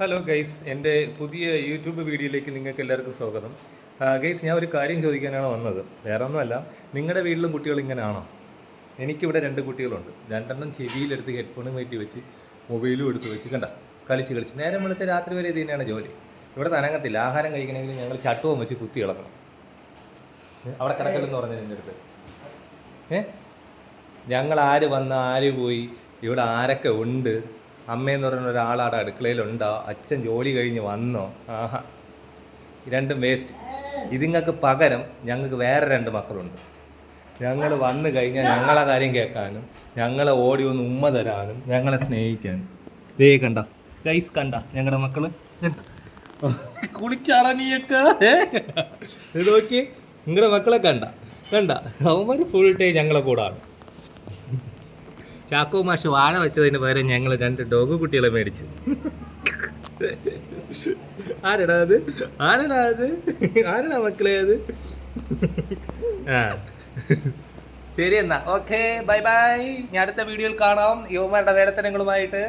Hello guys, എൻ്റെ പുതിയ YouTube വീഡിയോയിലേക്ക് നിങ്ങൾക്ക് എല്ലാവർക്കും സ്വാഗതം. ഗൈസ്, ഞാൻ ഒരു കാര്യം ചോദിക്കാനാണ് വന്നത്. വേറെ ഒന്നുമല്ല, നിങ്ങളുടെ വീട്ടിലും കുട്ടികൾ ഇങ്ങനെയാണോ? എനിക്കിവിടെ 2 കുട്ടികളുണ്ട്. രണ്ടെണ്ണം ചെവിയിലെടുത്ത് ഹെഡ്ഫോണും കയറ്റി വെച്ച് മൊബൈലും എടുത്ത് വെച്ച് കളിച്ച് നേരം വെളുത്ത് രാത്രി വരെ ഇത് തന്നെയാണ് ജോലി. ഇവിടെ നനങ്ങത്തില്ല. ആഹാരം കഴിക്കണമെങ്കിൽ ഞങ്ങൾ ചട്ടുവം വെച്ച് കുത്തി ഇളക്കണം. അവിടെ കിടക്കലെന്ന് പറഞ്ഞ എൻ്റെ അടുത്ത് ഞങ്ങൾ ആര് വന്ന് ആര് പോയി, ഇവിടെ ആരൊക്കെ ഉണ്ട്, അമ്മയെന്ന് പറയുന്ന ഒരാളാടെ അടുക്കളയിലുണ്ടോ, അച്ഛൻ ജോലി കഴിഞ്ഞ് വന്നോ, ആഹാ, രണ്ടും വേസ്റ്റ്. ഇതിങ്ങൾക്ക് പകരം ഞങ്ങൾക്ക് വേറെ 2 മക്കളുണ്ട്. ഞങ്ങൾ വന്നു കഴിഞ്ഞാൽ ഞങ്ങളെ കാര്യം കേൾക്കാനും ഞങ്ങളെ ഓടി ഒന്ന് ഉമ്മ തരാനും ഞങ്ങളെ സ്നേഹിക്കാനും. ദേ കണ്ട ഗൈസ്, കണ്ട ഞങ്ങളുടെ മക്കള് കുളിച്ചാടാ നീയൊക്കെ. ഇത് നോക്കി, നിങ്ങളുടെ മക്കളെ കണ്ട അവന്മാർ ഫുൾ ടൈം ഞങ്ങളെ കൂടാണ്. ചാക്കോ മാഷ് വാഴ വെച്ചതിന് പകരം ഞങ്ങൾ 2 ഡോഗ് കുട്ടികളെ മേടിച്ചു. ആരടാ മക്കളെ അത്? ശരി എന്നാ, ഓക്കെ, ബൈ. ഞാൻ അടുത്ത വീഡിയോയിൽ കാണാം യുവമാരുടെ വേലത്തനങ്ങളുമായിട്ട്.